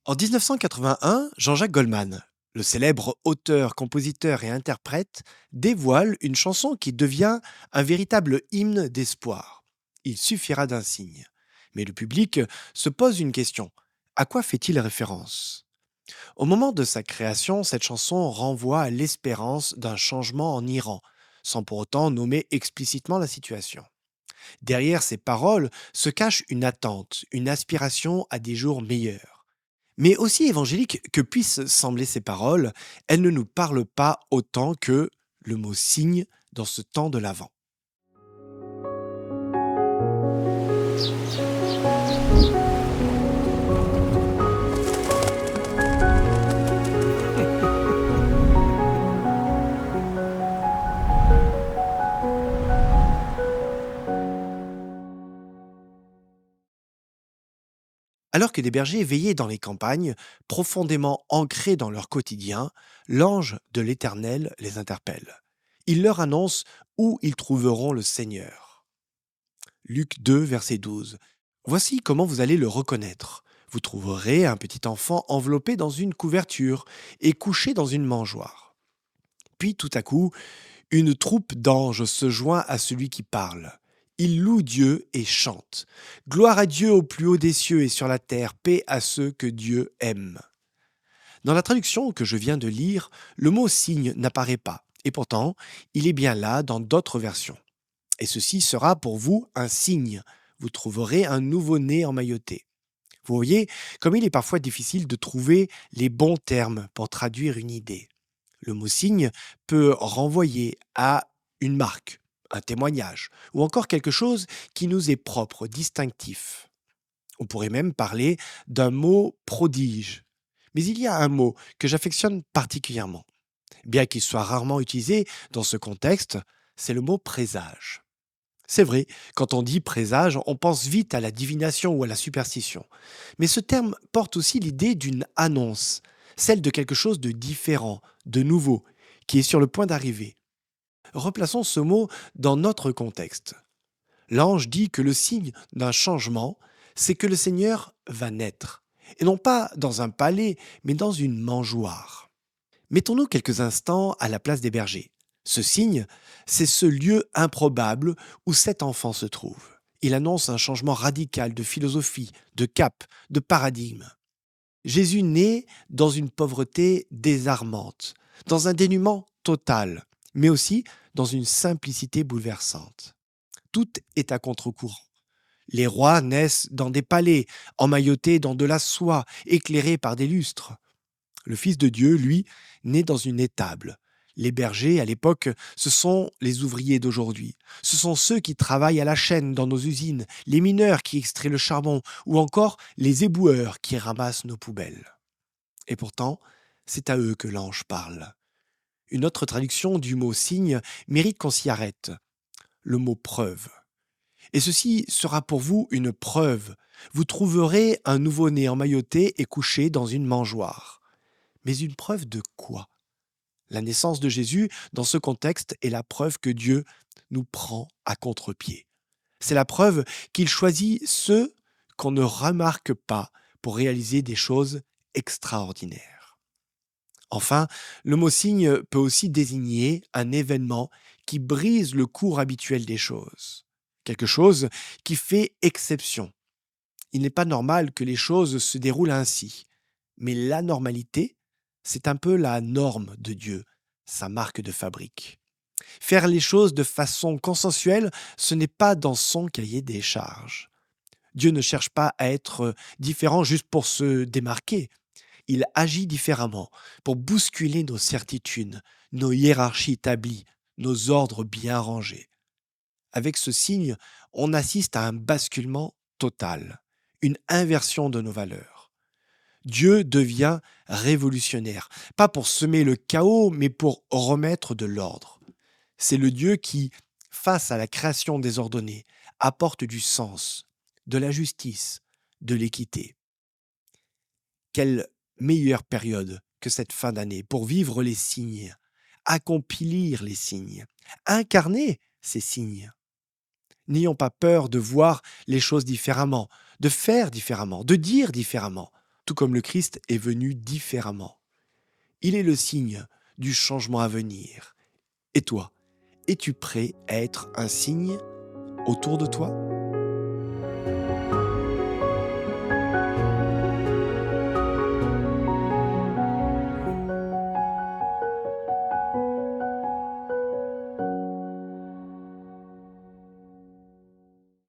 En 1981, Jean-Jacques Goldman, le célèbre auteur, compositeur et interprète, dévoile une chanson qui devient un véritable hymne d'espoir. Il suffira d'un signe. Mais le public se pose une question. À quoi fait-il référence? Au moment de sa création, cette chanson renvoie à l'espérance d'un changement en Iran, sans pour autant nommer explicitement la situation. Derrière ces paroles se cache une attente, une aspiration à des jours meilleurs. Mais aussi évangélique que puissent sembler ces paroles, elles ne nous parlent pas autant que le mot signe dans ce temps de l'Avent. Alors que des bergers veillaient dans les campagnes, profondément ancrés dans leur quotidien, l'ange de l'Éternel les interpelle. Il leur annonce où ils trouveront le Seigneur. Luc 2, verset 12. Voici comment vous allez le reconnaître. Vous trouverez un petit enfant enveloppé dans une couverture et couché dans une mangeoire. Puis tout à coup, une troupe d'anges se joint à celui qui parle. Ils louent Dieu et chantent. Gloire à Dieu au plus haut des cieux et sur la terre, paix à ceux que Dieu aime. Dans la traduction que je viens de lire, le mot signe n'apparaît pas, et pourtant, il est bien là dans d'autres versions. Et ceci sera pour vous un signe. Vous trouverez un nouveau-né emmailloté. Vous voyez, comme il est parfois difficile de trouver les bons termes pour traduire une idée. Le mot signe peut renvoyer à une marque, un témoignage, ou encore quelque chose qui nous est propre, distinctif. On pourrait même parler d'un mot prodige. Mais il y a un mot que j'affectionne particulièrement. Bien qu'il soit rarement utilisé dans ce contexte, c'est le mot présage. C'est vrai, quand on dit présage, on pense vite à la divination ou à la superstition. Mais ce terme porte aussi l'idée d'une annonce, celle de quelque chose de différent, de nouveau, qui est sur le point d'arriver. Replaçons ce mot dans notre contexte. L'ange dit que le signe d'un changement, c'est que le Seigneur va naître, et non pas dans un palais, mais dans une mangeoire. Mettons-nous quelques instants à la place des bergers. Ce signe, c'est ce lieu improbable où cet enfant se trouve. Il annonce un changement radical de philosophie, de cap, de paradigme. Jésus naît dans une pauvreté désarmante, dans un dénuement total, mais aussi dans une simplicité bouleversante. Tout est à contre-courant. Les rois naissent dans des palais, emmaillotés dans de la soie, éclairés par des lustres. Le Fils de Dieu, lui, naît dans une étable. Les bergers, à l'époque, ce sont les ouvriers d'aujourd'hui. Ce sont ceux qui travaillent à la chaîne dans nos usines, les mineurs qui extraient le charbon, ou encore les éboueurs qui ramassent nos poubelles. Et pourtant, c'est à eux que l'ange parle. Une autre traduction du mot signe mérite qu'on s'y arrête. Le mot preuve. Et ceci sera pour vous une preuve. Vous trouverez un nouveau-né emmailloté et couché dans une mangeoire. Mais une preuve de quoi? La naissance de Jésus, dans ce contexte, est la preuve que Dieu nous prend à contre-pied. C'est la preuve qu'il choisit ceux qu'on ne remarque pas pour réaliser des choses extraordinaires. Enfin, le mot signe peut aussi désigner un événement qui brise le cours habituel des choses. Quelque chose qui fait exception. Il n'est pas normal que les choses se déroulent ainsi. Mais la normalité, c'est un peu la norme de Dieu, sa marque de fabrique. Faire les choses de façon consensuelle, ce n'est pas dans son cahier des charges. Dieu ne cherche pas à être différent juste pour se démarquer. Il agit différemment pour bousculer nos certitudes, nos hiérarchies établies, nos ordres bien rangés. Avec ce signe, on assiste à un basculement total, une inversion de nos valeurs. Dieu devient révolutionnaire, pas pour semer le chaos, mais pour remettre de l'ordre. C'est le Dieu qui, face à la création désordonnée, apporte du sens, de la justice, de l'équité. Quelle meilleure période que cette fin d'année pour vivre les signes, accomplir les signes, incarner ces signes. N'ayons pas peur de voir les choses différemment, de faire différemment, de dire différemment. tout comme le Christ est venu différemment. Il est le signe du changement à venir. Et toi, es-tu prêt à être un signe autour de toi ?